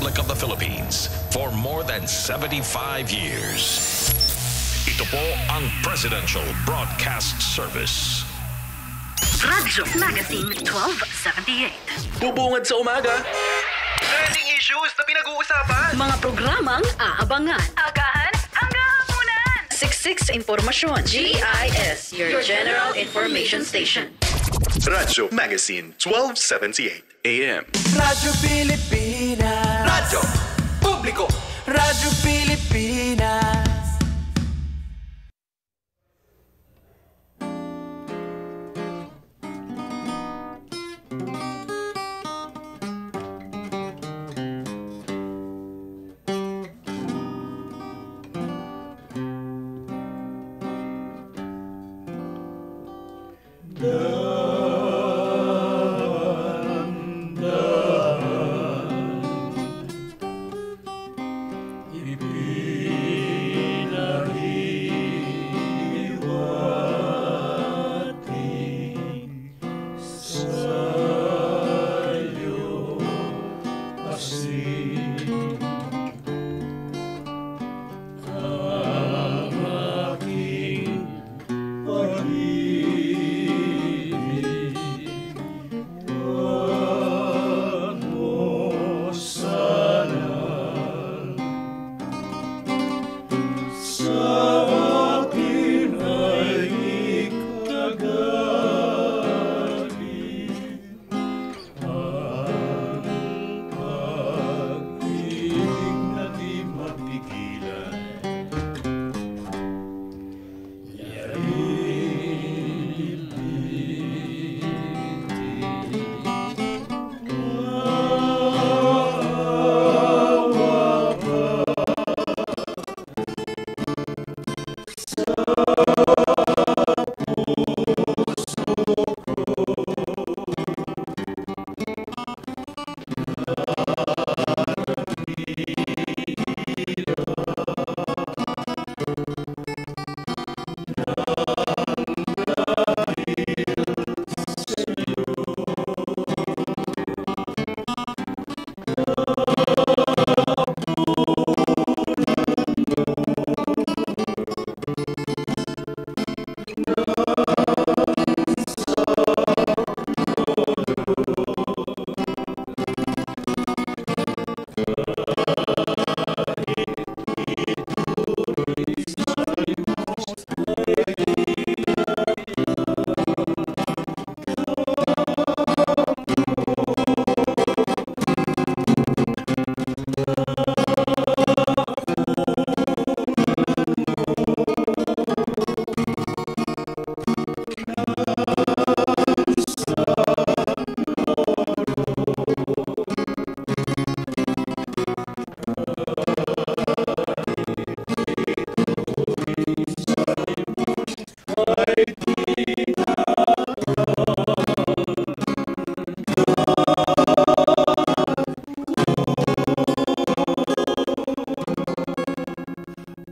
Republic of the Philippines for more than 75 years. Ito po ang Presidential Broadcast Service. Radyo Magazine 1278. Bubungad sa umaga. Trending issues na pinag-uusapan. Mga programang aabangan. Agahan hanggang hapunan. Siksik sa impormasyon. GIS, your General Information Station. Radyo Magazine 1278 AM. Radyo Pilipinas. Radyo Publiko. Radyo Pilipinas.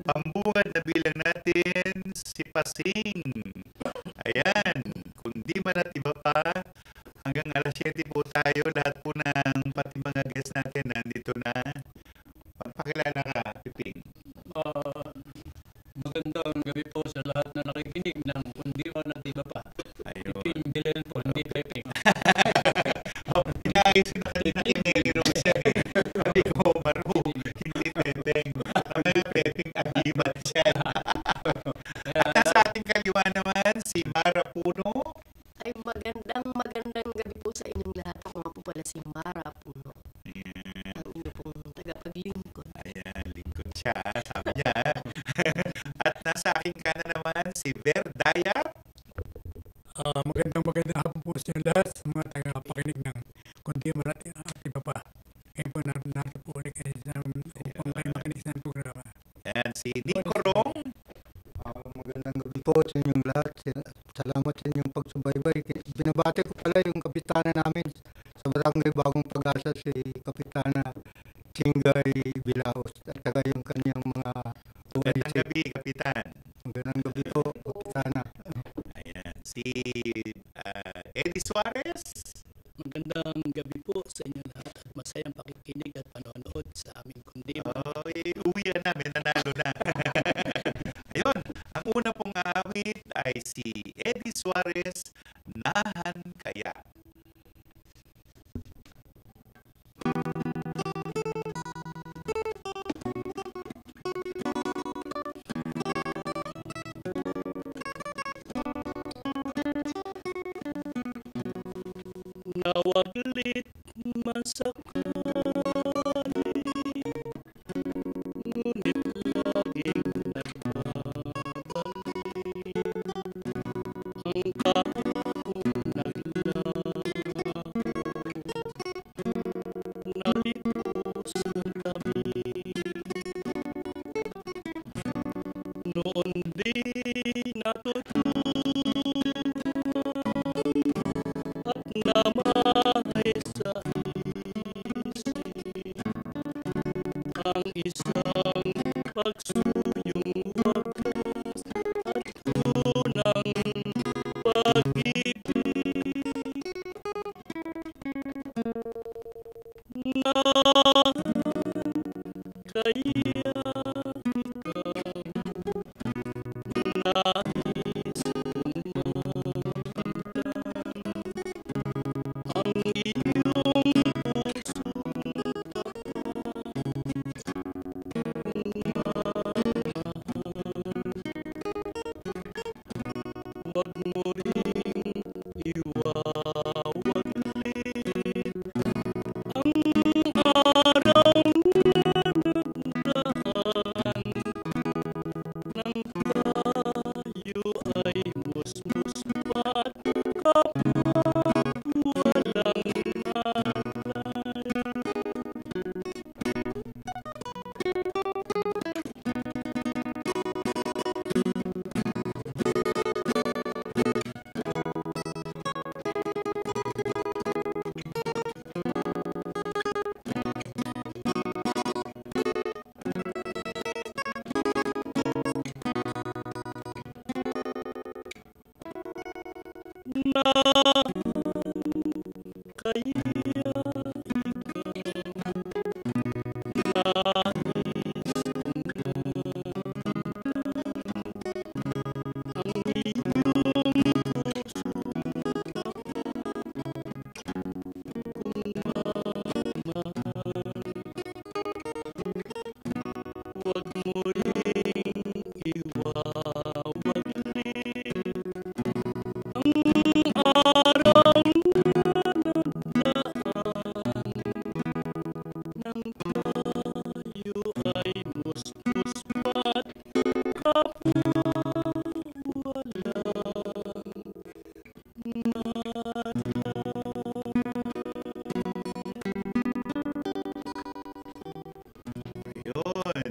Pambungad na bilang natin si Pasing. Ayan, kung di man at iba pa, hanggang alas 7 po tayo, lahat po ng pati mga guests natin nandito na. Magpakilala ka, Piping. Magandang gabi po sa lahat na nakikinig ng kundi man at iba pa. Ayun. Piping Bilen po, hindi Peping. Inaayos na kanina kinero siya eh. Sabi ko, Maru, hindi Pepeng. Ang mga Pepeng, agimat siya. At nasa ating kaliwa naman, si Mara Puno. Ay magandang gabi po sa inyong lahat. Ako nga po pala si Mara Puno. Ayan. Ang inyo pong tagapaglingkod. Ayan, lingkod siya, sabi niya. At nasa aking kanan naman, si Ver Daya. Magandang hapon po sa inyo lahat sa mga tagapakinig ng kundi marati at iba pa. Ngayon po narito po ulit kayo upang kayo makinig sa programa. Ayan, si Nico Rong. Magandang gabi po sa inyong lahat. Salamat sa inyong pagsubaybay. Binabati ko pala yung kapitana namin sa Barangay Bagong Pag-asa, si Kapitana Chingay Bilahos at saka yung kanyang mga Magandang gabi, Kapitan. Magandang gabi po, Kapitana. Ayan, si Eddie Suarez. Magandang gabi po sa inyo lahat at masayang pakikinig at panonood uwian namin, nanalo na. Ayun, ang una pong awit ay si Eddie Suarez, Nahan Kaya. Nawaglit masakali, ngunit laging nagbabalik ang kaunang laro. Nalitos na kami noon di natutunan at namay sa isip ang isang pagsuyong wagas at tunang pag-ibig. Nahan kaya ikaw nais kong makamtan ang iyong pusong huwag mo ring iwawaglit ang araw na nagdaan nang tayo ay musmuspat kapag walang malay. Nahan kaya ikaw nais kong makamtan ang iyong pusong kung mamahal. Huwag mo ring iwawaglit ang araw na nagdaan nang tayo ay musmuspat kapag walang Ayun,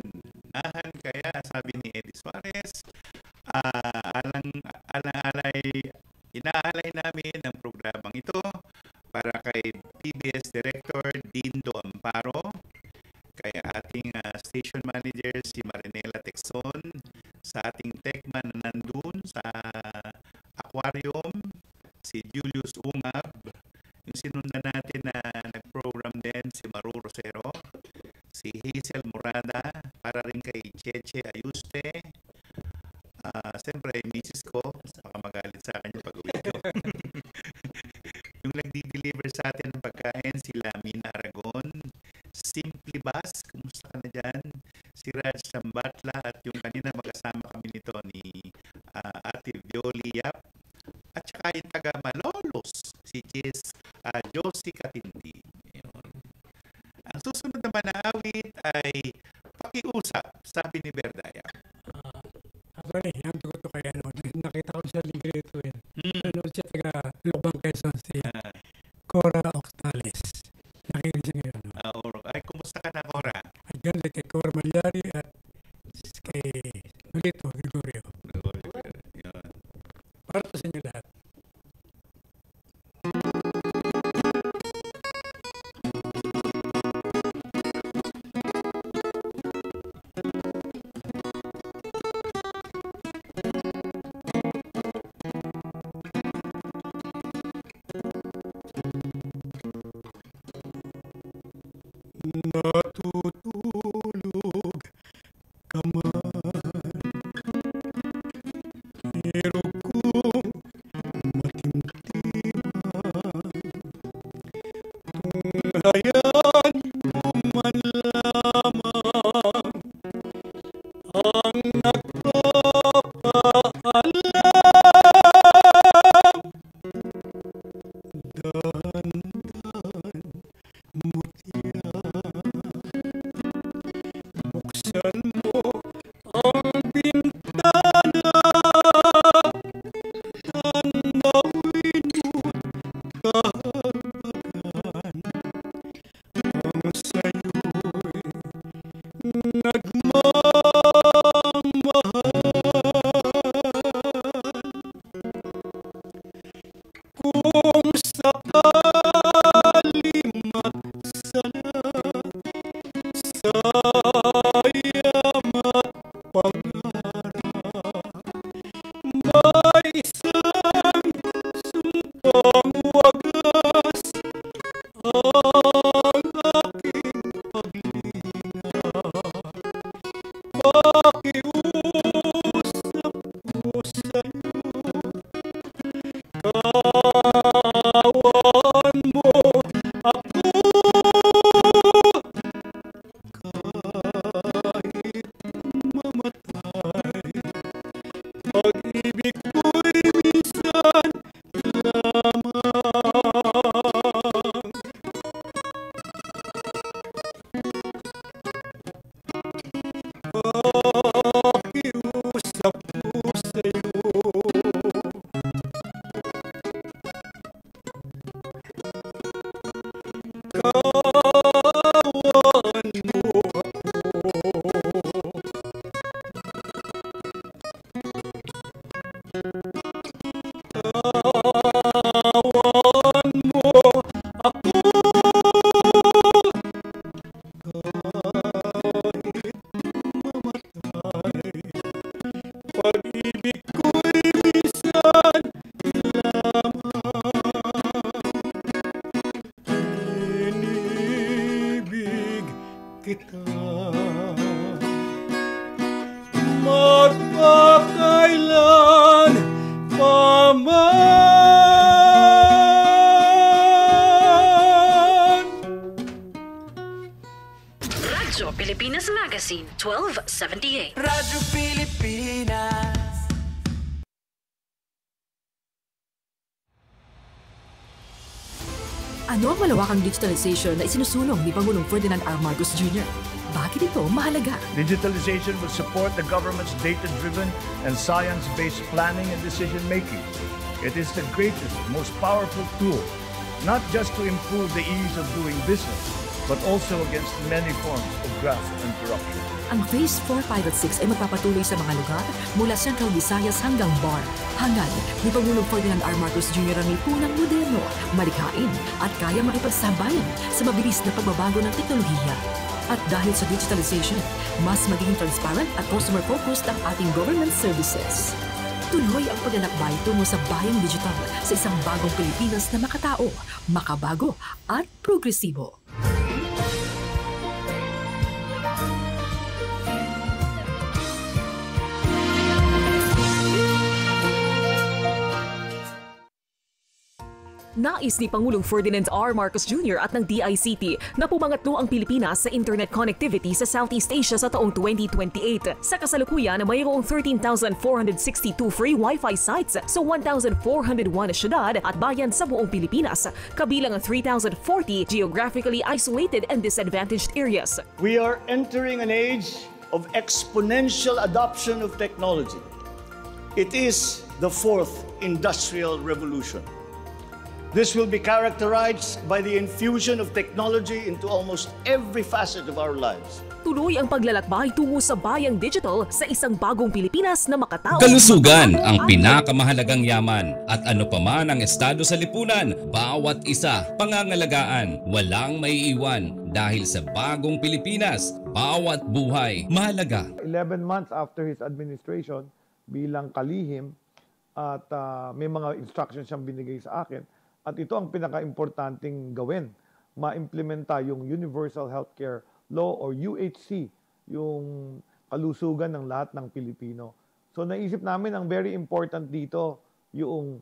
Nahan Kaya, sabi ni Eddie Suarez. Inaalay namin ang programang ito para kay PBS Director Dindo Amparo, kay ating station manager si Marinela Texon, sa ating techman na nandun sa aquarium, si Julius Ungab, yung sinundan natin na nag-program din si Maru Rosero, si Hazel Morada, para rin kay Cheche Ayuste. Siyempre, misis ko, baka magalit sa akin yung pag-uwi ko. Yung nagdi-deliver sa atin ng pagkain, sila Mina Aragon, Simply Bas, kumusta ka na dyan? Si Raj Sambatla, at yung kanina magkasama kami nito ni Ate Violi Yap, at saka yung taga Malolos, si Josie Katinti. Ang susunod naman na awit ay Pakiusap, sabi ni Berdaya. Actually, yung tugot ko kaya nakita ko siya lingkod ito eh. Ano siya taga Lubang Quezon, si Cora Octales. Nakikinig siya ngayon. Ay, kumusta ka na, Cora? Ay, ganda kay Cora Malyari at kay Nolito Gregorio. Para sa inyo lahat. Natutulog kita magpakailan paman. Radyo Pilipinas Magazine, 1278. Radyo Pilipinas. Ano ang malawakang digitalization na isinusulong ni Pangulong Ferdinand R. Marcos Jr.? Bakit ito mahalaga? Digitalization will support the government's data-driven and science-based planning and decision-making. It is the greatest, most powerful tool, not just to improve the ease of doing business, but also against many forms of graft and corruption. Ang Phase 4, 5 at 6 ay magpapatuloy sa mga lugar mula Central Visayas hanggang Bar. Hangad ni Pangulong Ferdinand R. Marcos Jr. ang lipunang moderno, malikhain at kaya makipagsabayan sa mabilis na pagbabago ng teknolohiya. At dahil sa digitalization, mas magiging transparent at customer-focused ang ating government services. Tuloy ang paglalakbay tungo sa bayang digital sa isang bagong Pilipinas na makatao, makabago at progresibo. Nais ni Pangulong Ferdinand R. Marcos Jr. at ng DICT na pumangatlo ang Pilipinas sa internet connectivity sa Southeast Asia sa taong 2028. Sa kasalukuyan, mayroong 13,462 free Wi-Fi sites sa 1,401 na syudad at bayan sa buong Pilipinas, kabilang ang 3,040 geographically isolated and disadvantaged areas. We are entering an age of exponential adoption of technology. It is the fourth industrial revolution. This will be characterized by the infusion of technology into almost every facet of our lives. Tuloy ang paglalakbay tungo sa bayang digital sa isang bagong Pilipinas na makatao. Kalusugan ang pinakamahalagang yaman at ano pa man ang estado sa lipunan, bawat isa pangangalagaan, walang maiiwan dahil sa bagong Pilipinas, bawat buhay mahalaga. 11 months after his administration bilang kalihim at may mga instructions siyang binigay sa akin. At ito ang pinaka-importanting gawin, ma-implementa yung Universal Healthcare Law or UHC, yung kalusugan ng lahat ng Pilipino. So naisip namin ang very important dito, yung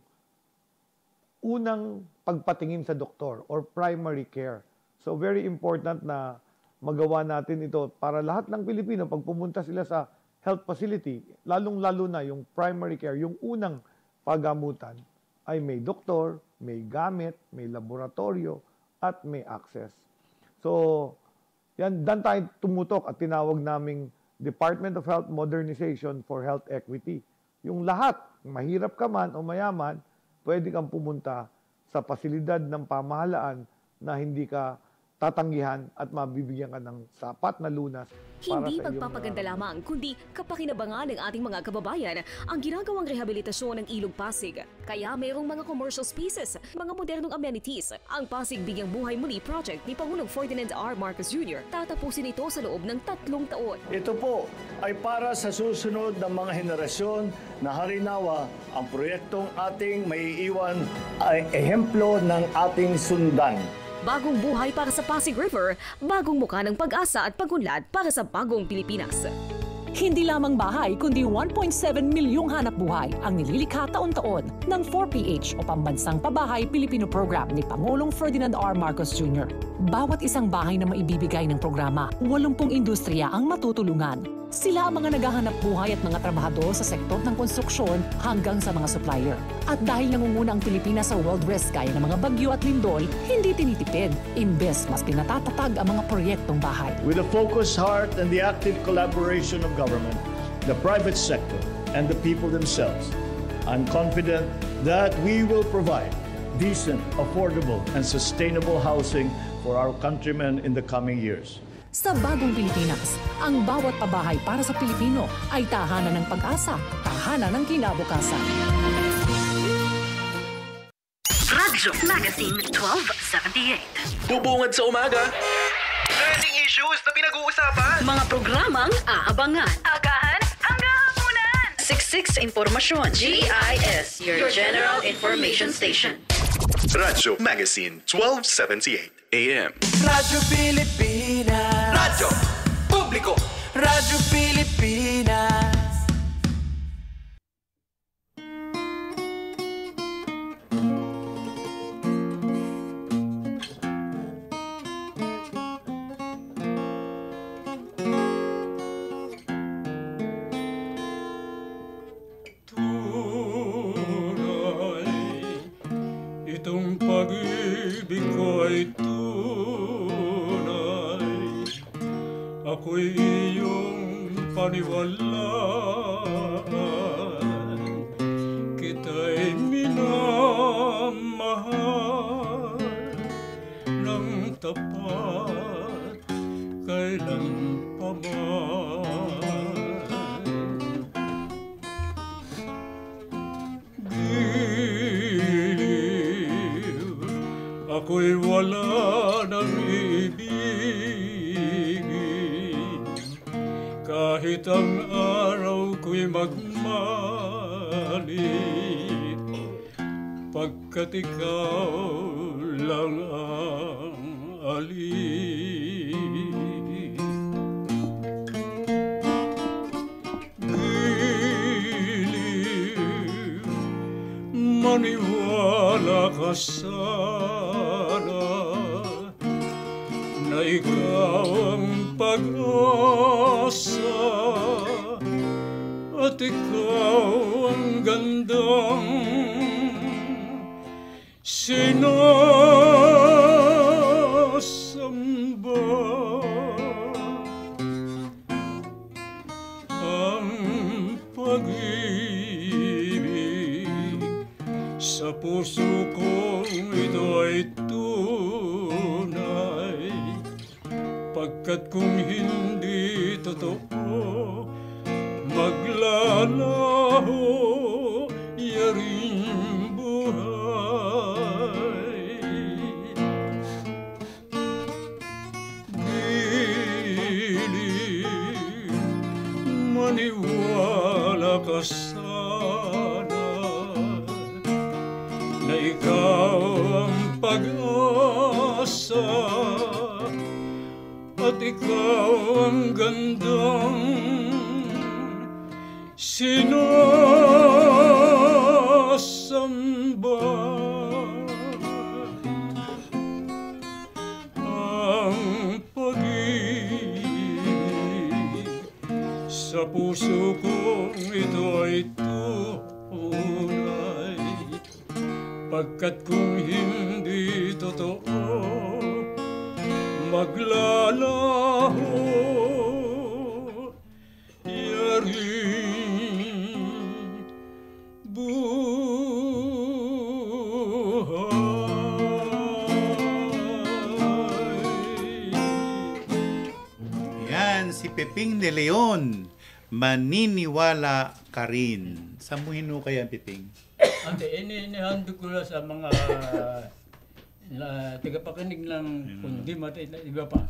unang pagpatingin sa doktor or primary care. So very important na magawa natin ito para lahat ng Pilipino, pag pumunta sila sa health facility, lalong-lalo na yung primary care, yung unang pagamutan, ay may doktor, may gamit, may laboratorio, at may access. So, yan, dan tayo tumutok at tinawag naming Department of Health Modernization for Health Equity. Yung lahat, mahirap ka man o mayaman, pwede kang pumunta sa pasilidad ng pamahalaan na hindi ka tatanggihan at mabibigyan ka ng sapat na lunas. Hindi pagpapaganda lamang, kundi kapakinabangan ng ating mga kababayan ang ginagawang rehabilitasyon ng Ilog Pasig. Kaya mayroong mga commercial spaces, mga modernong amenities. Ang Pasig Bigyang Buhay Muli Project ni Pangulong Ferdinand R. Marcos Jr. tatapusin ito sa loob ng 3 taon. Ito po ay para sa susunod ng mga henerasyon na harinawa ang proyektong ating maiiwan ay ehemplo ng ating sundan. Bagong buhay para sa Pasig River, bagong mukha ng pag-asa at pagunlad para sa bagong Pilipinas. Hindi lamang bahay kundi 1.7 milyong hanap buhay ang nililikha taon-taon ng 4PH o Pambansang Pabahay Pilipino Program ni Pangulong Ferdinand R. Marcos Jr. Bawat isang bahay na maibibigay ng programa, 80 industriya ang matutulungan. Sila ang mga naghahanap buhay at mga trabahador sa sektor ng konstruksyon hanggang sa mga supplier. At dahil nangunguna ang Pilipinas sa world risk gaya ng mga bagyo at lindol, hindi tinitipid. Imbes mas pinatatatag ang mga proyektong bahay. With a focused heart and the active collaboration of government, the private sector, and the people themselves, I'm confident that we will provide decent, affordable, and sustainable housing for our countrymen in the coming years. Sa bagong Pilipinas, ang bawat pabahay para sa Pilipino ay tahanan ng pag-asa, tahanan ng kinabukasan. Radyo Magazine 1278. Bubungad sa umaga. Trending issues na pinag-uusapan. Mga programang aabangan. Agahan hanggang hapunan. Siksik sa impormasyon. GIS, your general information station. Radyo Magazine 1278 AM. Radyo Pilipinas. Radyo ako'y iyong paniwalaan, kita'y minamahal ng tapat kailan pa man. Giliw, ako'y wala ng ibigin, kahit ang araw ko'y magmalit, pagkat ikaw lang ang alin. Giliw, maniwala ka sana na ikaw ang pag-asa at ikaw ang gandang sinasamba. Ang pag-ibig sa puso kong ito ay tunay, pagkat kung hindi totoo, maglalaho yaring buhay. Giliw, maniwala ka sana na ikaw ang pag-asa at ikaw ang gandang sinasamba. Ang pag-ibig sa puso kong ito ay tunay, pagkat kung hindi totoo, maglalaho yaring buhay. Yan, si Peping de Leon, maniniwala ka rin. Saan mo hinukay yan, Peping? Ante, inihandog ko na sa mga tagapakinig ng kundi mati, iba pa.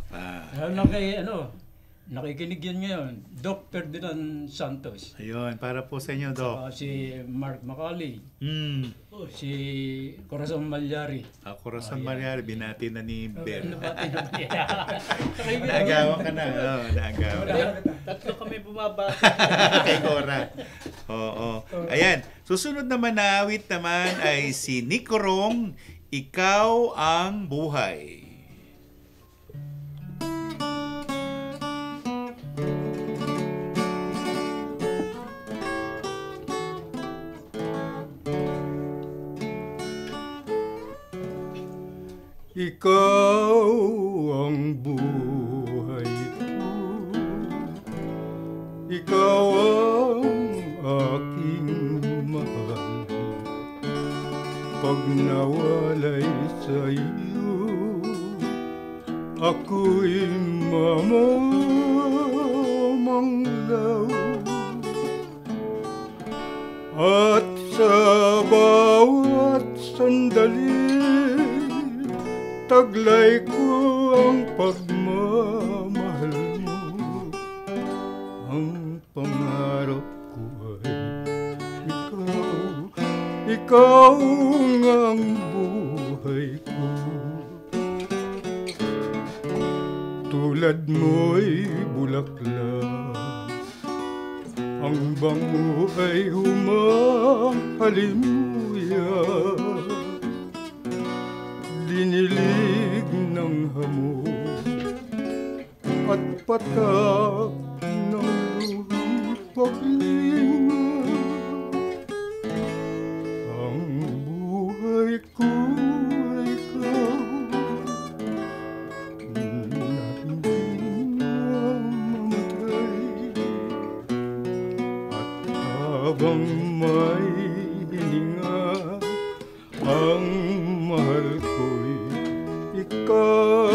Nakikinig yan ngayon, Dr. Dilan Santos. Ayun, para po sa inyo, Doc. Si Mark Macali. Si Corazon Malyari. Corazon Malyari, binati na ni Ber. Nabati na niya. Naagawa ka na. Naagawa. Tatlo kami bumabati. Kay Cora. Oo. Ayan, susunod naman na awit naman ay si Nico Rong, Ikaw ang Buhay. Ikaw ang buhay ko, ikaw ang aking mahal. Pag nawalay sa iyo, ako'y mamamanglaw. At sa bawat sandali, taglay ko ang pagmamahal mo. Ang pangarap ko ay ikaw ang buhay ko. Tulad mo'y bulaklak, ang bango ay humahalimuyak. Dinilig ng hamon at patak ng luhang paglinga. Ang buhay ko ay ikaw, na hindi na habang may hininga, ang mahal ko'y ikaw.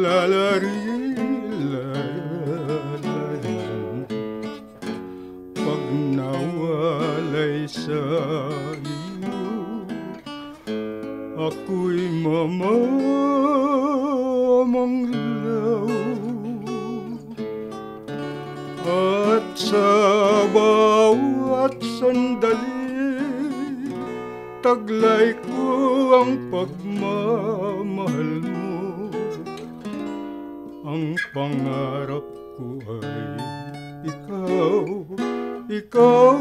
Lalari, lalari, pag nawalay sa iyo, ako'y mamamanglaw. At sa bawat sandali, taglay ko ang pagmamahal mo. Ang pangarap ko ay ikaw, ikaw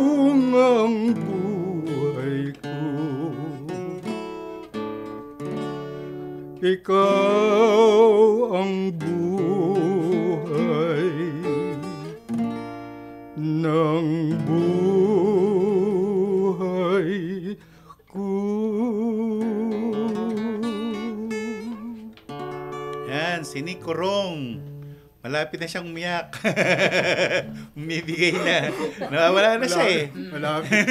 ang buhay ko. Ikaw ang buhay ng buhay ko. Yan, si Nick Corong. Malapit na siyang umiyak. Umibigay na. Nawawala na siya eh. Malapit.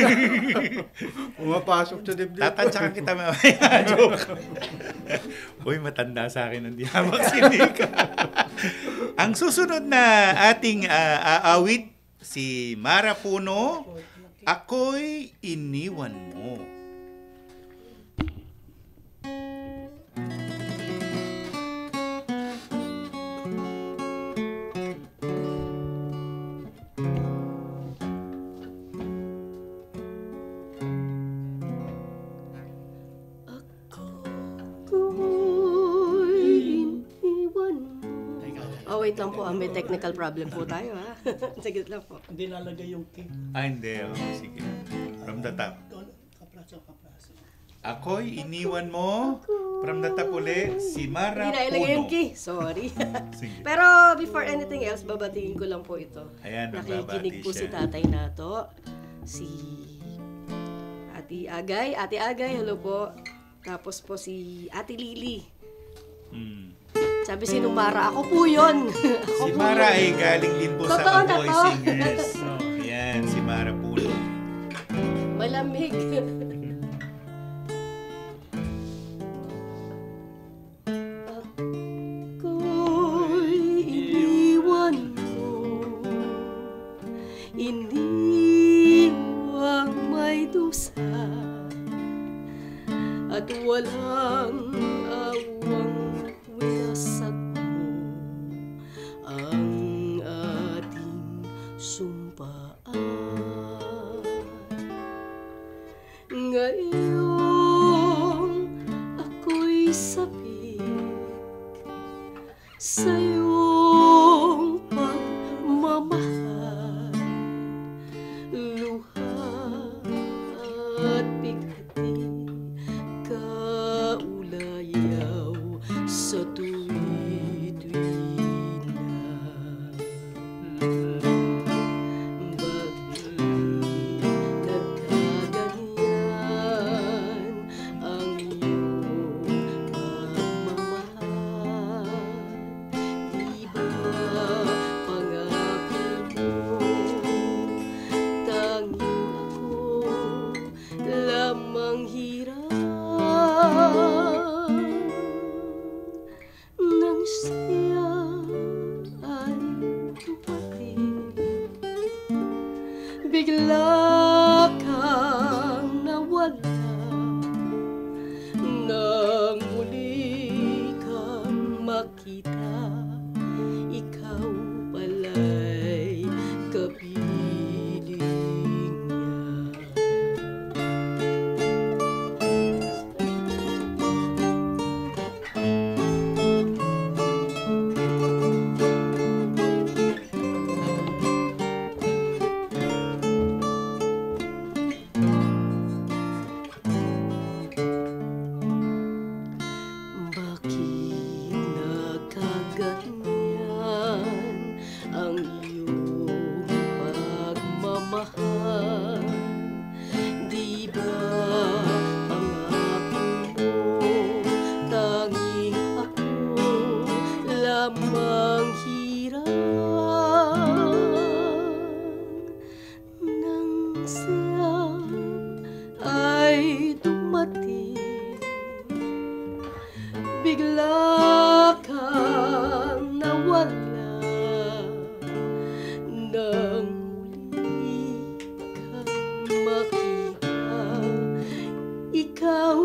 Pumapasok sa dibdib. Tatantsakan kita mamaya. Joke. Uy, matanda sa akin ang dihabak si Nick. Ang susunod na ating aawit, si Mara Puno, Ako'y Iniwan Mo. Wait lang po, may technical problem po tayo, ha? Sige lang po. Hindi lalagay yung king. Hindi. Sige. From the top. Ako'y iniwan mo. From the top uli, si Mara Puno. Hindi nailagay yung key. Sorry. Pero before anything else, babatiin ko lang po ito. Ayan, nakikinig po si Tatay Nato. Si Ate Agay. Ate Agay, hello po. Tapos po si Ate Lily. Sabi si Mara, ako po yun. Si Mara ay galing din po sa Boy Singers. Ayan, si Mara Puno. Malamig. Ako'y iniwan mo, iniwang may dusa, at walang awang winasag mo ang ating sumpaan. Ngayon ako'y sabik sa iyong pagmamahal, luha at bigati kaulayaw sa tuwi-tuwi na. Bakit nagkaganyan ang iyong pagmamahal? Di ba pangako mo, tanging ako lamang hirap nang siya ay dumating. Bigla kang nawala nang muli kang makita. Ikaw pala'y kapiling niya. siya ay dumating, bigla kang nawala, nang muli kang makita, ikaw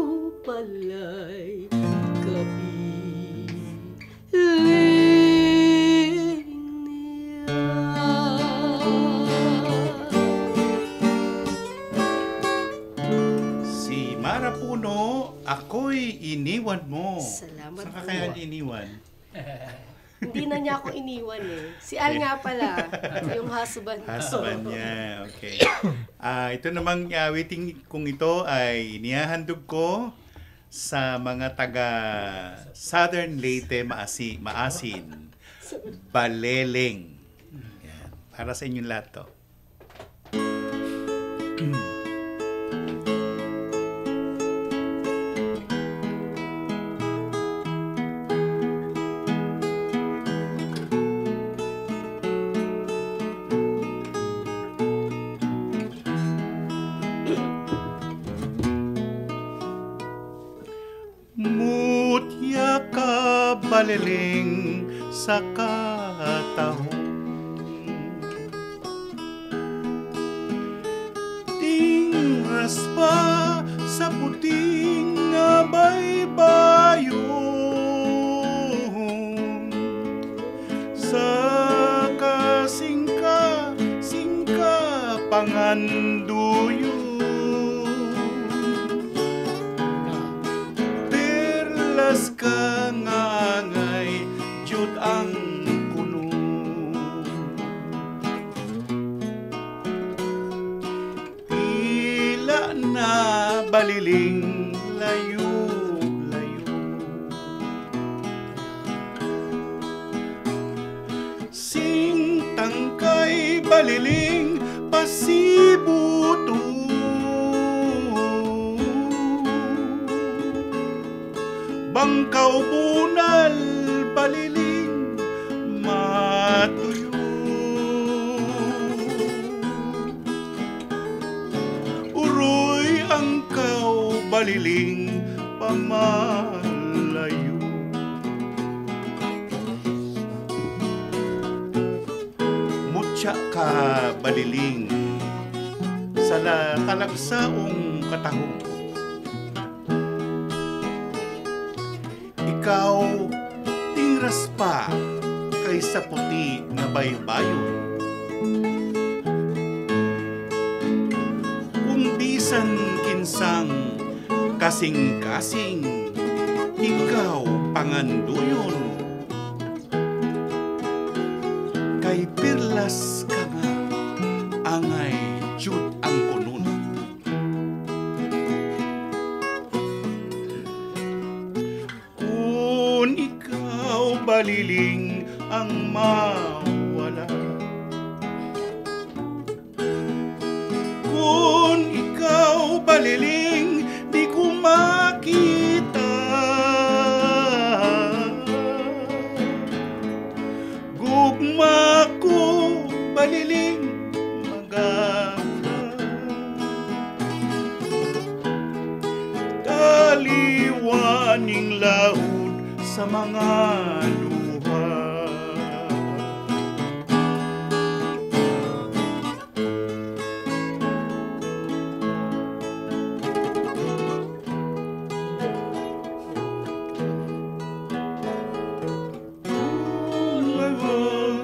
pala'y ako'y iniwan mo. Salamat Saan ka po. kaya iniwan? Hindi na niya ako iniwan eh. Si Al nga pala, yung husband ko. Husband niya, okay. Ito namang awiting kung ito ay inihahandog ko sa mga taga Southern Leyte Maasin. Baleleng. Yan. Para sa inyong lahat to. Mutya ka baliling sa katahon, tingras pa sa puting baybayon, sa kasingka panganduyon. Perlas ka ngangay, jud ang kuno. Pila na baliling layo-layo, singtang kay baliling pasibuto. Bangkaw bunal baliling matuyo, uroy ang kaw baliling pamalayo. Mutya ka baliling sa talagsaong katahong, ikaw tingras pa kaysa puti na baybayon. Kung bisan kinsang kasing-kasing, ikaw panganduyon. Kay pirlas ka nga, angay jud ang kunon. Baliling ang mawala, kung ikaw baliling di ko makita, gugma ko baliling magana, taliwaning laud sa mga luha.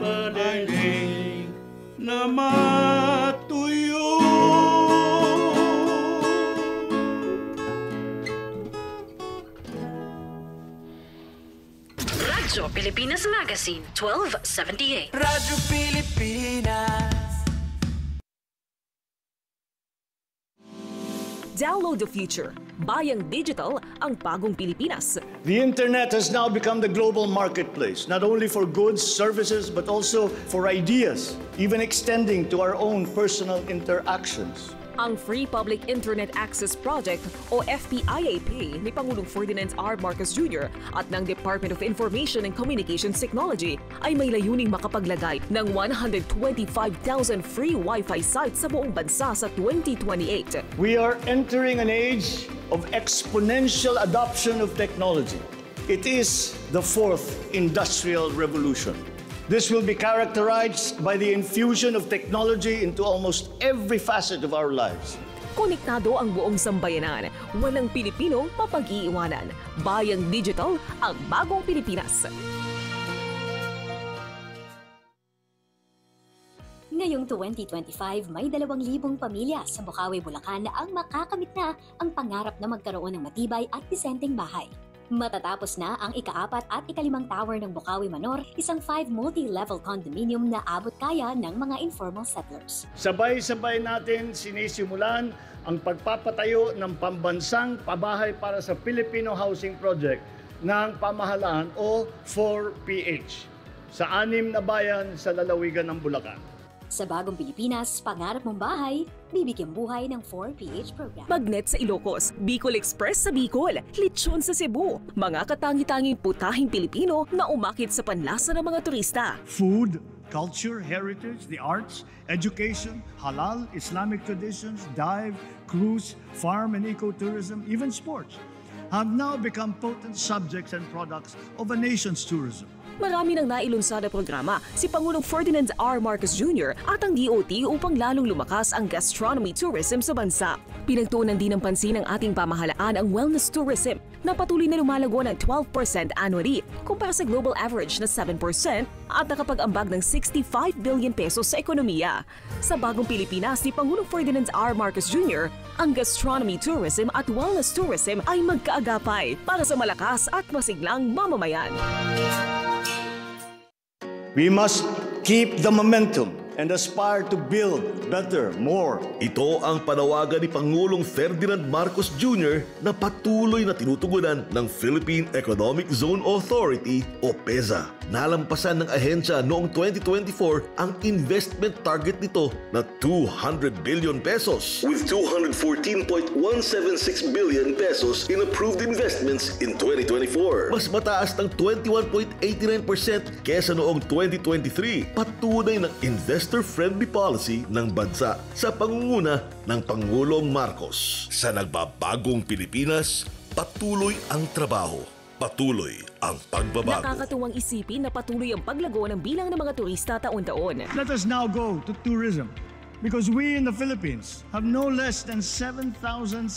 Baliling na matuyo, Radyo Pilipinas Magazine, 1278. Radyo Pilipinas. Download the future. Bayang Digital ang bagong Pilipinas. The internet has now become the global marketplace, not only for goods, services, but also for ideas, even extending to our own personal interactions. Ang Free Public Internet Access Project o FPIAP ni Pangulong Ferdinand R. Marcos Jr. at ng Department of Information and Communications Technology ay may layuning makapaglagay ng 125,000 free Wi-Fi sites sa buong bansa sa 2028. We are entering an age of exponential adoption of technology. It is the fourth industrial revolution. This will be characterized by the infusion of technology into almost every facet of our lives. Konektado ang buong sambayanan. Walang Pilipinong mapag-iiwanan. Bayang Digital, ang bagong Pilipinas. Ngayong 2025, may 2,000 pamilya sa Bukawi, Bulacan na ang makakamit na ang pangarap na magkaroon ng matibay at disenteng bahay. Matatapos na ang ika-4 at ika-5 tower ng Bukawi Manor, isang 5 multi-level condominium na abot kaya ng mga informal settlers. Sabay-sabay natin sinisimulan ang pagpapatayo ng pambansang pabahay para sa Filipino Housing Project ng pamahalaan o 4PH sa 6 na bayan sa lalawigan ng Bulacan. Sa bagong Pilipinas, pangarap mong bahay, bibigyan buhay ng 4PH program. Magnet sa Ilocos, Bicol Express sa Bicol, Lechon sa Cebu, mga katangi-tanging putahing Pilipino na umakit sa panlasa ng mga turista. Food, culture, heritage, the arts, education, halal, Islamic traditions, dive, cruise, farm and ecotourism, even sports have now become potent subjects and products of a nation's tourism. Marami nang nailunsad na programa si Pangulong Ferdinand R. Marcos Jr. at ang DOT upang lalong lumakas ang gastronomy tourism sa bansa. Pinagtuunan din ng pansin ng ating pamahalaan ang wellness tourism na patuloy na lumalago ng 12% annually kumpara sa global average na 7% at nakapag-ambag ng 65 billion pesos sa ekonomiya. Sa bagong Pilipinas ni Pangulong Ferdinand R. Marcos Jr., ang gastronomy tourism at wellness tourism ay magkaagapay para sa malakas at masiglang mamamayan. We must keep the momentum and aspire to build better, more. Ito ang panawagan ni Pangulong Ferdinand Marcos Jr. na patuloy na tinutugunan ng Philippine Economic Zone Authority o PEZA. Nalampasan ng ahensya noong 2024 ang investment target nito na 200 billion pesos with 214.176 billion pesos in approved investments in 2024. Mas mataas ng 21.89% kesa noong 2023. Patunay ng investor-friendly policy ng bansa sa pangunguna ng Pangulong Marcos. Sa nagbabagong Pilipinas, patuloy ang trabaho. Patuloy ang pagbabago. Nakakatuwang isipin na patuloy ang paglago ng bilang ng mga turista taon-taon. Let us now go to tourism because we in the Philippines have no less than 7,641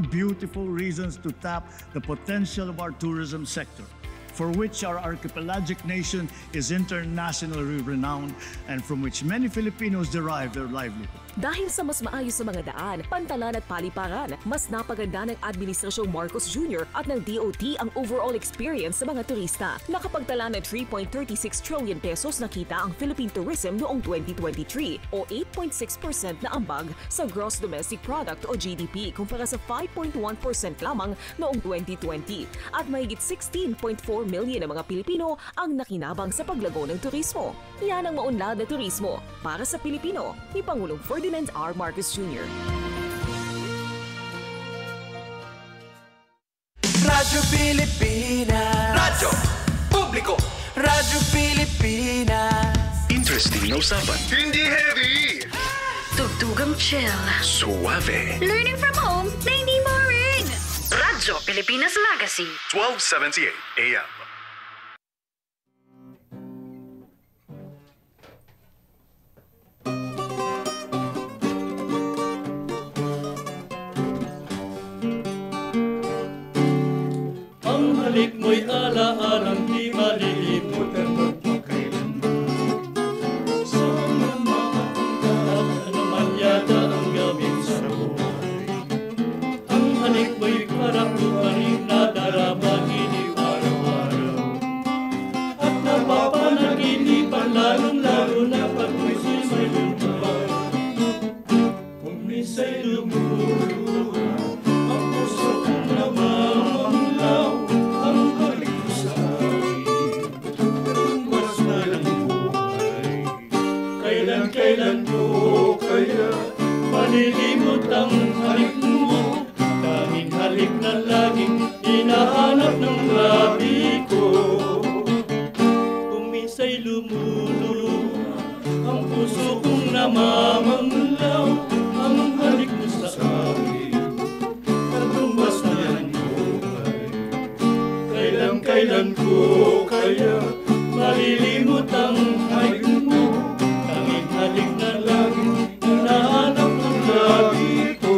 beautiful reasons to tap the potential of our tourism sector, for which our archipelagic nation is internationally renowned and from which many Filipinos derive their livelihood. Dahil sa mas maayos sa mga daan, pantalan at paliparan, mas napaganda ng Administrasyong Marcos Jr. at ng DOT ang overall experience sa mga turista. Nakapagtala ng 3.36 trillion pesos na kita ang Philippine tourism noong 2023 o 8.6% na ambag sa Gross Domestic Product o GDP kumpara sa 5.1% lamang noong 2020 at mahigit 16.4 million na mga Pilipino ang nakinabang sa paglago ng turismo. Yan ang maunlad na turismo para sa Pilipino ni Pangulong Ferdinand R. Marcos Jr. Radyo Pilipinas. Radyo Publiko. Radyo Pilipinas. Interesting na usapan. Hindi heavy. Tugtugang chill. Suave. Learning from home na hindi boring. Radyo Pilipinas Magazine. 1278 AM. Ang halik mo'y alaalang di malilimutan magpakailanman. Sa mga pangarap, ano man yata ang gawin sa buhay. Ang halik mo'y parang luparin na darama iniwaraw-araw. malilimot ang halik mo, tanging halik na laging hinahanap ng labi ko. Kung minsan'y lumuluha ang puso kong namamanglaw, ang halik mo sa akin katumbas na yan buhay. Kailan ko kaya malilimot ang halik mo, tanging halik na laging hinahanap ng labi ko.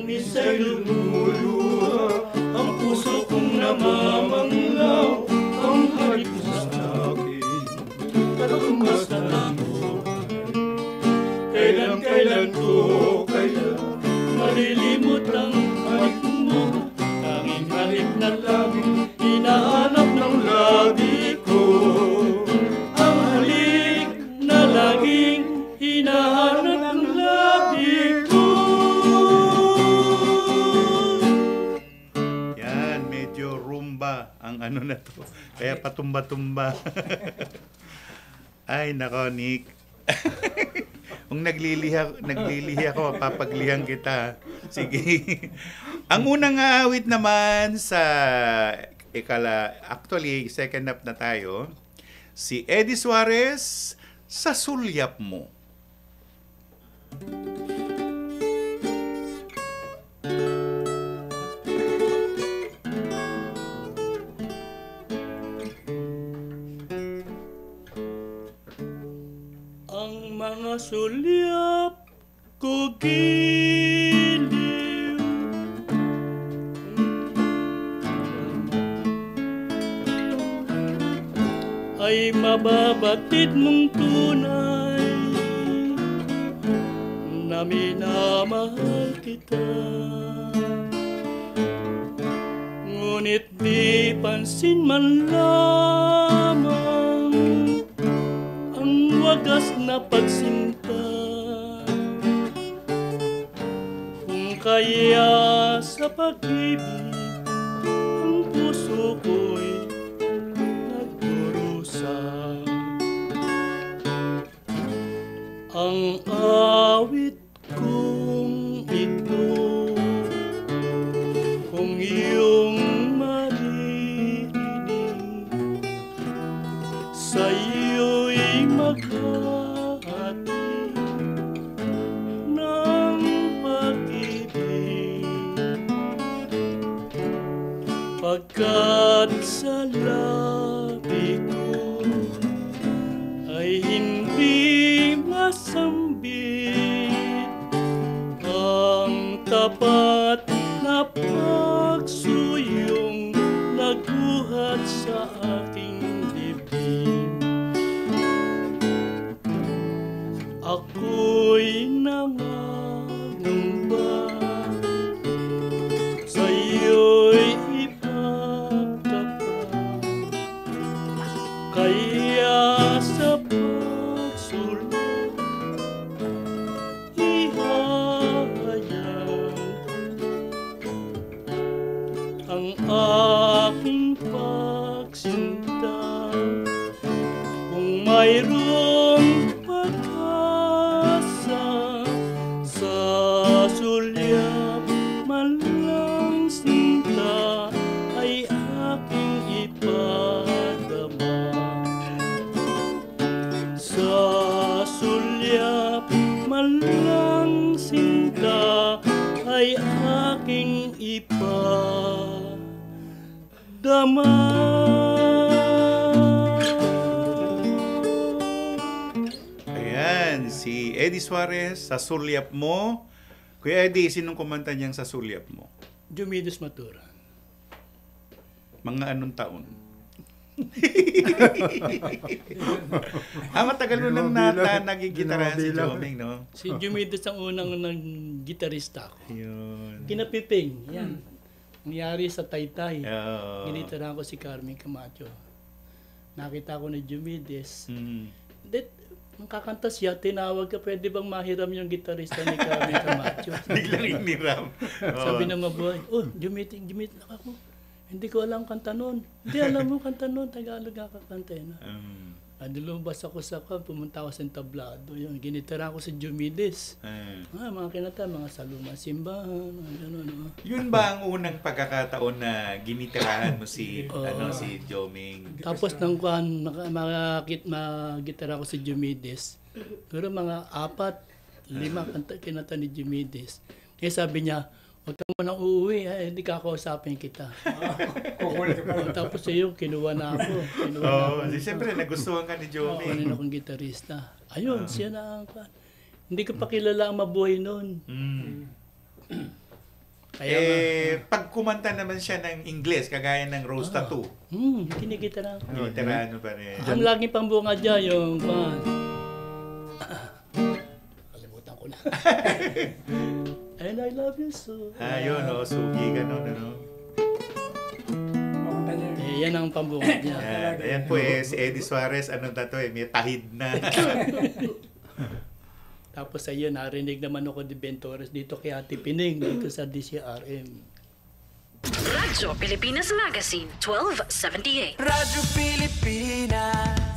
Minsan'y lumuluha ang puso kong namamanglaw, ang halik mo sa akin katumbas na ng buhay. Kailan ko kaya malilimot ang halik mo, tanging halik na laging hinahanap ng labi ko. Ang halik na laging hinahanap ng labi ko. Ang ano na to, kaya patumba-tumba. Ay nako, Nick. Kung naglilihi ako, papaglihan kita. Sige. Ang unang awit naman sa actually second up na tayo, si Eddie Suarez, Sa Sulyap Mo. Mga sulyap ko giliw, ay mababatid mong tunay na minamahal kita. Ngunit di pansin man lamang wagas na pagsinta, kung kaya sa pag-ibig ang puso ko'y nagdurusa. Ang awit kong ito, kung iyong maririnig, sa'yo'y maghahati ng pag-ibig, pagkat sa labi ko ay hindi masambit ang tapat na pagsuyong nagbuhat sa aking dibdib. Ako'y nangangamba, sa'yo'y ipagtapat, kaya sa pagsulat ihahayag ang aking pagsinta. Kung mayroong sulyap man lang sinta ay aking ipadama. Sa sulyap man lang sinta ay aking ipadama. Ayan, si Eddie Suarez, Sa Sulyap Mo. Kuya Eddie, sinong kumanta niyang Sa Sulyap Mo? Jumides Matura. Mga anong taon? Matagal mo nang nagigitarahan si Joming, no? Si Jumides ang unang nang gitarista ko. Yun. Kinapiping, yan. nangyari sa Taytay. Ginitirahan ko si Carmen Camacho. Nakita ko ni Jumides. Nung kakanta siya, tinawag ka, pwede bang mahiram yung gitarista ni Carmen Camacho? Biglang iniram. Sabi ng mabuhay, Jumit lang ako. Hindi ko alam kanta nun. Hindi alam mo kanta nun, Tagalog kakakanta. Lumabas ako sa pumunta ako sa entablado. Yun, ginitira ko si Jumides. Mga kinata, mga saluma simbahan, gano'n. Yun ba ang unang pagkakataon na ginitirahan mo si si Joming? Tapos nang magitira ko si Jumides, pero mga 4, 5 kinata ni Jumides. Kaya sabi niya, huwag ka mo nang uuwi, hindi kakausapin kita. Tapos yung kinuha na ako. Siyempre, nagustuhan ka ni Joey. Kanina akong gitarista. Ayun, siya na ang... Hindi ko pa kilala ang mabuhay noon. Pag kumanta naman siya ng Ingles, kagaya ng Rose Tattoo. Kinigitara ko. Ginitirahan mo pa rin. Ang laging pambunga dyan, yung... Kalimutan ko na. And I love you so. Yun, sugi ka nun, yan ang pambunga niya. Ayan po si Eddie Suarez, may tahid na. Tapos ayun, narinig naman ako ni Ben Torres dito kay Ate Pining, dito sa DCRM. Radyo Pilipinas Magazine, 1278. Radyo Pilipinas.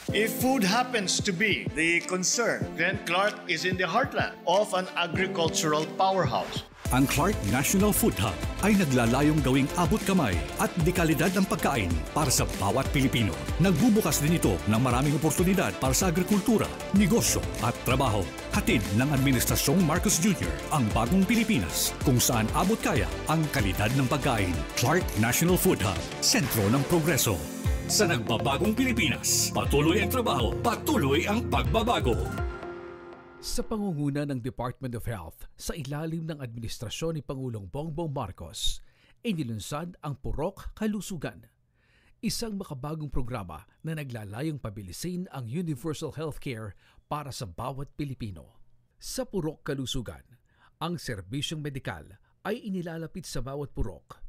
If food happens to be the concern, then Clark is in the heartland of an agricultural powerhouse. Ang Clark National Food Hub ay naglalayong gawing abot kamay at dekalidad ng pagkain para sa bawat Pilipino. Nagbubukas din ito ng maraming oportunidad para sa agrikultura, negosyo at trabaho. Hatid ng Administrasyong Marcos Jr. ang bagong Pilipinas kung saan abot kaya ang kalidad ng pagkain. Clark National Food Hub, sentro ng progreso. Sa nagbabagong Pilipinas, patuloy ang trabaho, patuloy ang pagbabago. Sa pangunguna ng Department of Health sa ilalim ng administrasyon ni Pangulong Bongbong Marcos, inilunsad ang Purok Kalusugan, isang makabagong programa na naglalayong pabilisin ang universal healthcare para sa bawat Pilipino. Sa Purok Kalusugan, ang serbisyong medikal ay inilalapit sa bawat purok.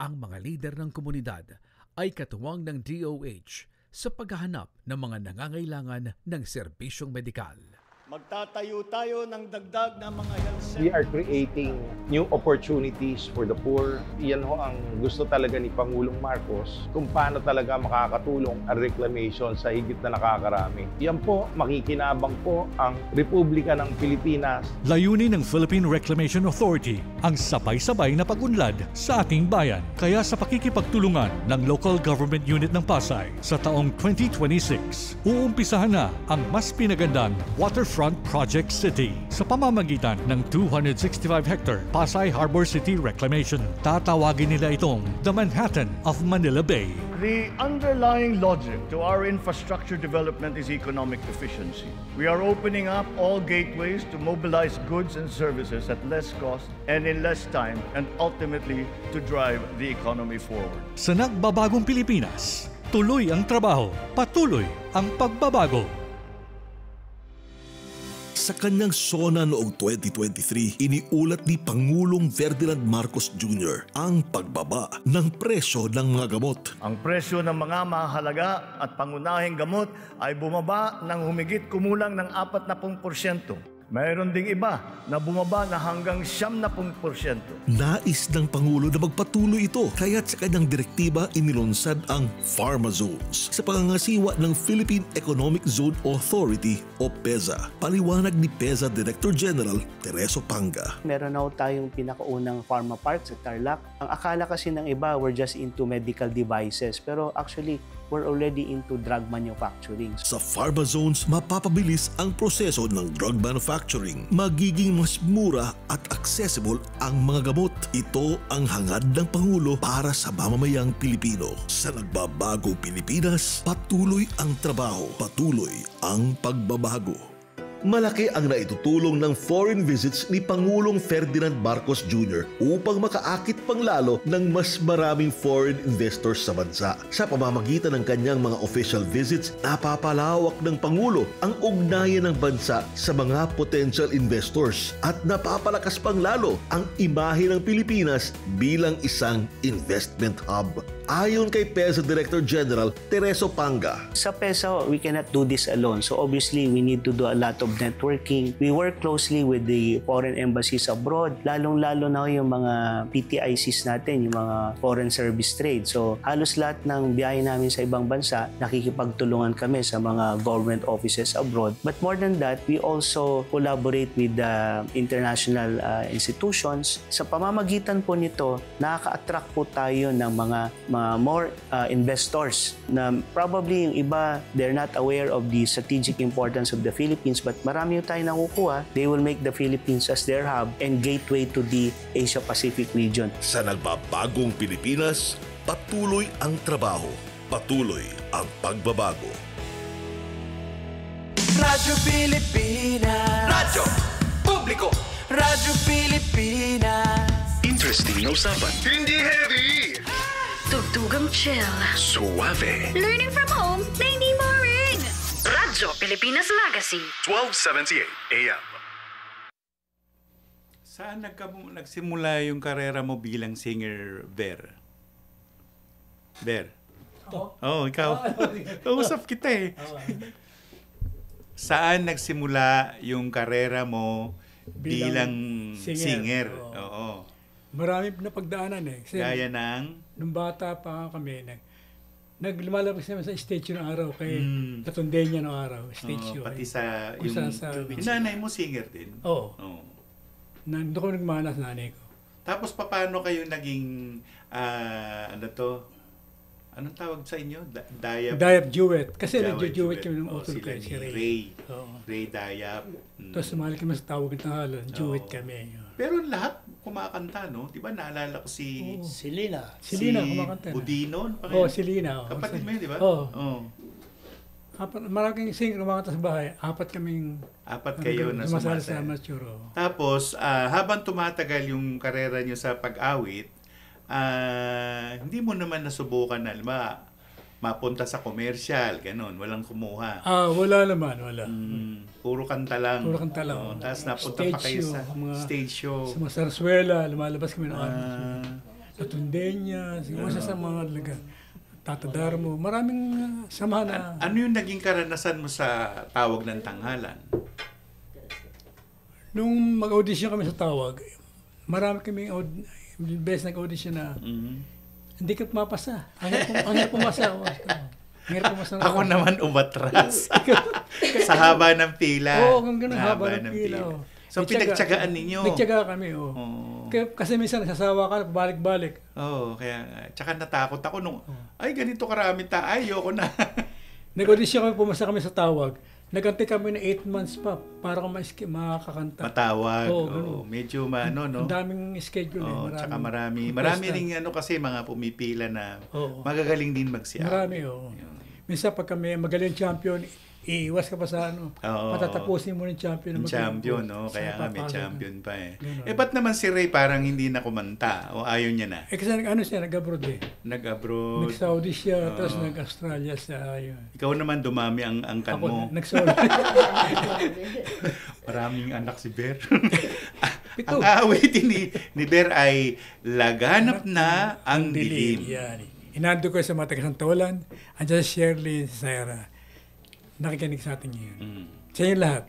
Ang mga lider ng komunidad ay katuwang ng DOH sa paghahanap ng mga nangangailangan ng serbisyong medikal. Magtatayo tayo ng dagdag na mga health centers. We are creating new opportunities for the poor. Yan ho ang gusto talaga ni Pangulong Marcos, kung paano talaga makakatulong ang reclamation sa higit na nakakarami. Yan po, makikinabang po ang Republika ng Pilipinas. Layunin ng Philippine Reclamation Authority ang sabay-sabay na pag-unlad sa ating bayan. Kaya sa pakikipagtulungan ng Local Government Unit ng Pasay sa taong 2026, uumpisahan na ang mas pinagandang waterfront Project City sa pamamagitan ng 265-hectare Pasay Harbor City Reclamation. Tatawagin nila itong the Manhattan of Manila Bay. The underlying logic to our infrastructure development is economic efficiency. We are opening up all gateways to mobilize goods and services at less cost and in less time, and ultimately to drive the economy forward. Sa nagbabagong Pilipinas, tuloy ang trabaho, patuloy ang pagbabago. Sa kanyang SONA noong 2023, iniulat ni Pangulong Ferdinand Marcos Jr. ang pagbaba ng presyo ng mga gamot. Ang presyo ng mga mahalaga at pangunahing gamot ay bumaba ng humigit kumulang ng 40%. Mayroon ding iba na bumaba na hanggang 70%. Nais ng Pangulo na magpatuloy ito, kaya't sa kanyang direktiba inilunsad ang Pharma Zones sa pangangasiwa ng Philippine Economic Zone Authority o PEZA. Paliwanag ni PEZA Director General Tereso Panga. Meron na tayong pinakaunang pharma park sa Tarlac. Ang akala kasi ng iba, we're just into medical devices. Pero actually, we're already into drug manufacturing. Sa Pharma Zones, mapapabilis ang proseso ng drug manufacturing. Magiging mas mura at accessible ang mga gamot. Ito ang hangad ng Pangulo para sa mamamayang Pilipino. Sa nagbabago Pilipinas, patuloy ang trabaho, patuloy ang pagbabago. Malaki ang naitutulong ng foreign visits ni Pangulong Ferdinand Marcos Jr. upang makaakit pang lalo ng mas maraming foreign investors sa bansa. Sa pamamagitan ng kanyang mga official visits, napapalawak ng Pangulo ang ugnayan ng bansa sa mga potential investors at napapalakas pang lalo ang imahe ng Pilipinas bilang isang investment hub. Ayon kay PEZA Director General Tereso Panga. Sa PEZA, we cannot do this alone. So obviously, we need to do a lot of networking. We work closely with the foreign embassies abroad, lalong-lalo na yung mga PTICs natin, yung mga foreign service trade. So halos lahat ng biyahe namin sa ibang bansa, nakikipagtulungan kami sa mga government offices abroad. But more than that, we also collaborate with the international institutions. Sa pamamagitan po nito, nakaka-attract po tayo ng mga more investors na probably yung iba, they're not aware of the strategic importance of the Philippines, but marami yung tayo nakukuha. They will make the Philippines as their hub and gateway to the Asia-Pacific region. Sa nagbabagong Pilipinas, patuloy ang trabaho, patuloy ang pagbabago. Radyo Pilipinas. Radyo Publiko. Radyo Pilipinas. Interesting na usapan. Hindi heavy. Tugtugang chill. Suave. Learning from home na hindi boring. Radyo Pilipinas Magazine. 1278 AM. Saan nagsimula yung karera mo bilang singer, Ver? Ver? Oh, ikaw. Kausap kita eh. Saan nagsimula yung karera mo bilang singer? Oo. Marami na pagdaanan eh. Kasi gaya ng? Nung bata pa kami, naglumalabas naman sa stage ng araw kay Latundenya ng araw. Stage yun. Pati sa yung nanay mo singer din? Oo. Nandun ko nagmana sa nanay ko. Tapos paano kayo naging, anong tawag sa inyo? Dayap Duet. Kasi nag-duet kami ng utol kay si Ray. Ray Dayap. Tapos sumali kami sa tawag ng tangalan. Duet kami. Pero lahat kumakanta, no? Di ba naalala ko si Lina. Si Lina kumakanta. Budino? Si Lina. Kapatid mo yun, di ba? Oo. Maraming singer kumakanta sa bahay. Apat kayo na sumasali. Sa amateur. Tapos, habang tumatagal yung karera nyo sa pag-awit, hindi mo naman nasubukan na, mapunta sa commercial, ganun, walang kumuha. Wala naman, wala. Puro kanta lang. Tapos napunta pa kayo sa stage show. Sa mga Sarsuela, lumalabas kami ng sa Tundenya, siguro sa mga talaga. Tatadar mo, maraming samahan na. Ano yung naging karanasan mo sa tawag ng tanghalan? Nung mag-audition kami sa tawag, marami kaming best nag-audition na hindi ka pumapasa. Ang pumasa. Ako naman umatras. Sa haba ng pila. Oo, kung gano'n, haba ng pila. So, pinagtsagaan ninyo. Pinagtsaga kami, Kasi minsan nasasawa ka, balik-balik. Kaya, tsaka natakot ako nung, ay, ganito karami ayoko na. Nag-audition kami, pumasa kami sa tawag. Nagantay kami na 8 months pa para kung makakanta. Matawag. Medyo no? Ang daming schedule. Tsaka marami ring kasi mga pumipila na magagaling din magsiya. Marami, Minsan pag kami magaling champion, iiwas ka pa sa patatapusin mo ng champion. Champion, kaya nga may champion pa eh. Ba't naman si Ray parang hindi na kumanta o ayaw niya na? Kasi siya, nag-abroad eh. Nag-abroad. Nag-Saudi siya, tapos nag-Australia siya. Ikaw naman dumami ang angkan mo. Nag-Saudi. Maraming anak si Ber. Ang awitin ni Ber ay Laganap na ang Dilim. Inando ko sa mga taga-Santolan, andyan si Shirley, si Sarah. Nakikinig sa atin ngayon. Sa inyo lahat.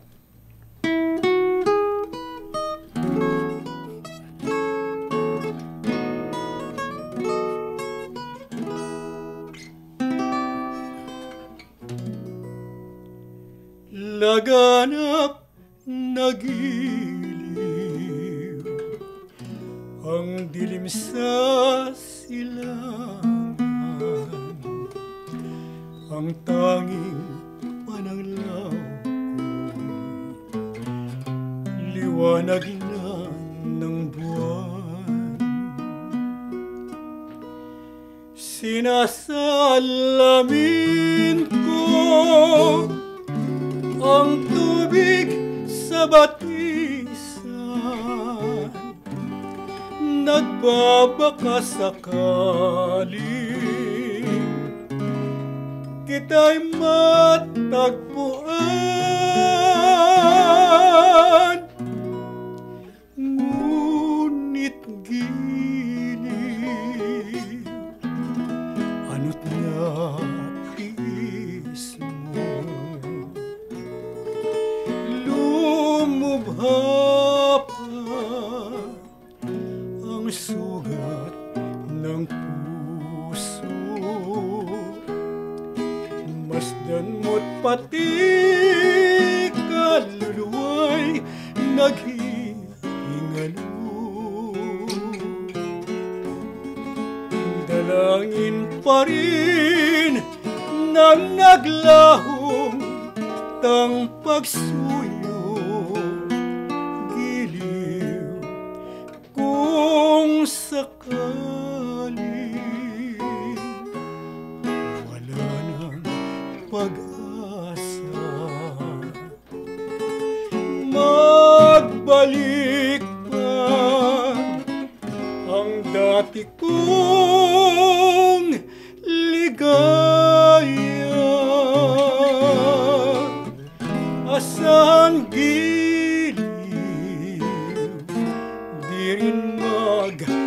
Laganap na giliw ang dilim sa silangan, ang tanging pananglaw ko'y liwanag na ng buwan. Sinasalamin ko ang tubig sa batisan, nagbabaka sakali kita'y matagpuan, ngunit giliw ano't natiis mo, lumubha pa ang sugat ng puso, masdan mo't pati kaluluwa'y naghihingalo. Dalangin pa rin na naglahong tang pagsuyo, giliw kung sakali wala nang pag-asa, magbalik pa ang dati kong ligaya, asahan giliw di rin magbabawa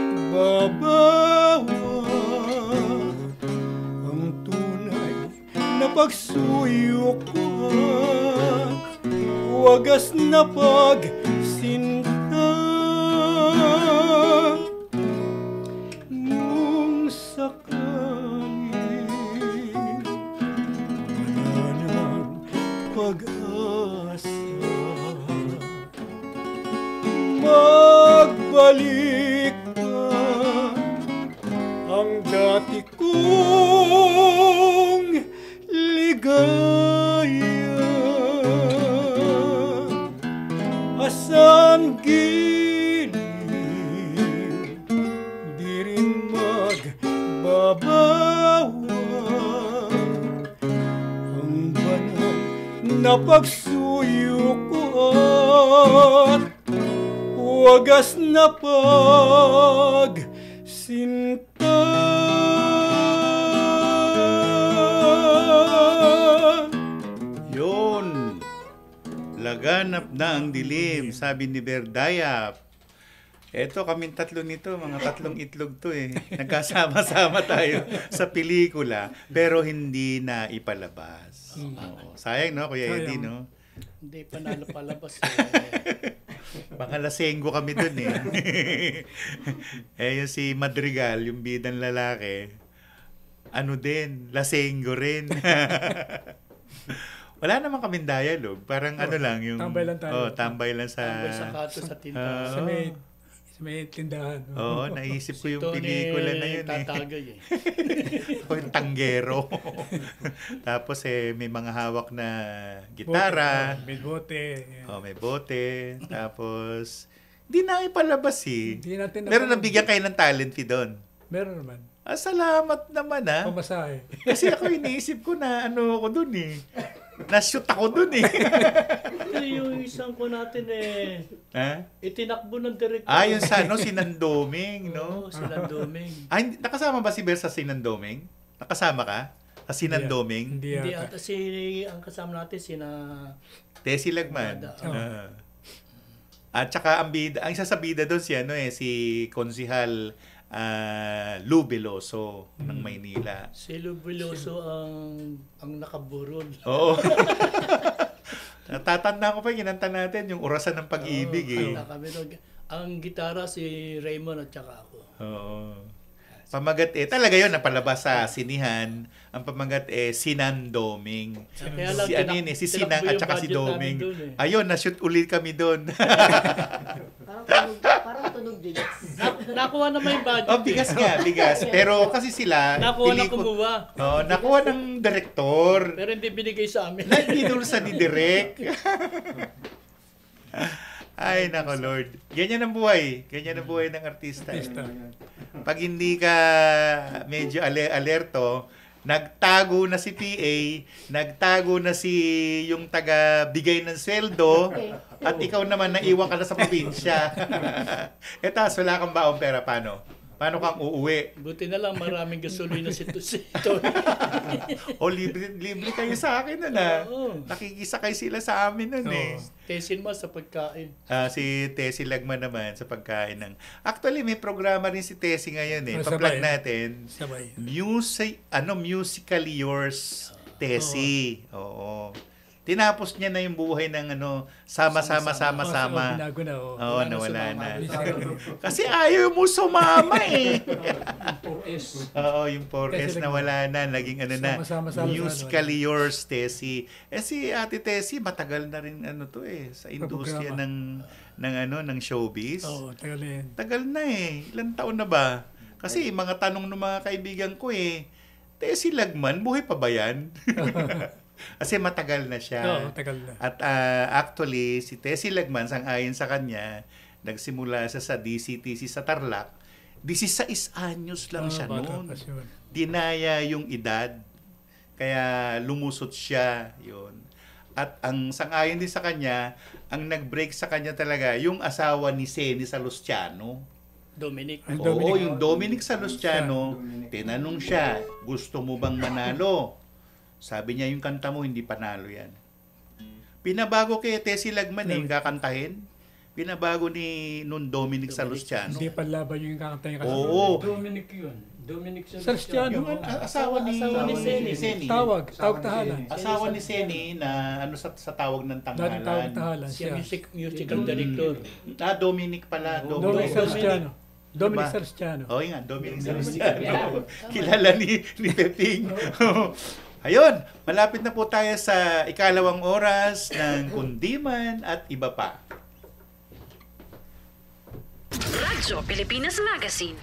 ang tunay na pagsuyok ko, wagas na pagsinta nung sakali wala nang pag-asa, magbalik ka ang dati kong ligaya, asan giliw di rin magbabawa ang banal na pagsuyo ko at wagas na pagsinta. Yun. Laganap na ang dilim, sabi ni Berdayap. Eto, kaming tatlo nito, mga tatlong itlog to eh. Nagkasama-sama tayo sa pelikula, pero hindi na ipalabas. Oo. Sayang, no, Kuya Eddie, no? Hindi pa nalapalabas. Baka lasenggo kami dun eh. Yung si Madrigal, yung bidang lalaki, ano din, lasenggo rin. Wala naman kaming dialogue. Parang ano lang yung... Tambay lang tayo. Tambay lang sa... Tambay sa kato sa tindahan. Sa may tindahan. Oo, naisip ko yung pelikula na yun eh. Tatagay eh. O yung tanggero. Tapos may mga hawak na gitara. May bote. May bote. Tapos, hindi na ipalabas eh. Hindi natin Meron nabigyan kayo ng talent fee doon. Meron naman. Salamat naman ah. Pamasahe. Kasi ako iniisip ko na ano ako doon eh. Na-shoot ako doon eh. Yung isang ko natin itinakbo ng director. Yung sa Sinandoming, no? Oo, Sinandoming. Nakasama ba si Ber sa Sinandoming? Nakasama ka? Sa Sinandoming? Hindi ata ang kasama natin Tessie Lagman. At saka ang isa sa bida doon si Konsihal Lou Veloso ng Maynila. Si Lou Veloso ang nakaburol. Oo. Natatanda ko pa, ginanta natin yung Orasan ng Pag-ibig eh. Ang gitara si Raymond at saka ako. Oo. Pamagat talaga yun, napalabas sa sinihan. Ang pamagat Sinandoming. Si Sinang at saka si Doming. Ayun, na-shoot ulit kami doon. Parang tunog din. Nakuha naman yung budget. Bigas. Pero kasi sila... Nakuha na kumuha. Nakuha ng direktor. Pero hindi binigay sa amin. Pinulsa ni Direk. Ay, nako Lord. Ganyan ang buhay. Ganyan ang buhay ng artista. Pag hindi ka medyo alerto, nagtago na si PA, nagtago na si yung taga-bigay ng sweldo, at ikaw naman naiwan ka na sa probinsya. Etas, wala kang baong pera, paano? Paano kang uuwi? Buti na lang maraming gasolina si Tony. O libre kayo sa akin nun Nakikisakay sila sa amin nun Tesin mo sa pagkain. Si Tessie Lagman naman sa pagkain ng... Actually, may programa rin si Tessie ngayon Pa-plug natin. Musically Yours Tessie. Oo. Tinapos niya na yung buhay ng sama-sama. Binago na. Nawala na. Kasi ayaw mo sumama Oo, yung 4S na wala na. Naging Musically Yours, Tessie. Si Ate Tessie, matagal na rin sa industriya ng showbiz. Oo, tagal na yan. Tagal na Ilang taon na ba? Kasi mga tanong ng mga kaibigan ko Tessie Lagman, buhay pa ba yan? Kasi matagal na siya. Oo, tagal na. At actually, si Tessie Lagman, sang-ayon sa kanya, nagsimula siya sa DCTC sa Tarlac. 16 anyos lang siya noon. Dinaya yung edad. Kaya lumusot siya. Yun. At ang sang-ayon din sa kanya, ang nag-break sa kanya talaga, yung asawa ni Seni Salustiano. Dominic. Yung Dominic Salustiano, tinanong siya, gusto mo bang manalo? Sabi niya, yung kanta mo, hindi panalo yan. Pinabago kay Tessie Lagman yung kakantahin. Pinabago ni Dominic Salustiano. Hindi panlaban yung kakantahin. Oo. Dominic yun. Dominic Salustiano. Yung asawa ni Seni. Tawag tahanan. Asawa ni Seni na sa tawag ng tanghalan. Tawag tahalan. Siya musical director. Dominic pala. Dominic Salustiano. Dominic Salustiano. Oo nga, Dominic Salustiano. Kilala ni Peping. Ayun, malapit na po tayo sa ikalawang oras ng Kundiman at iba pa. Radyo Pilipinas Magazine.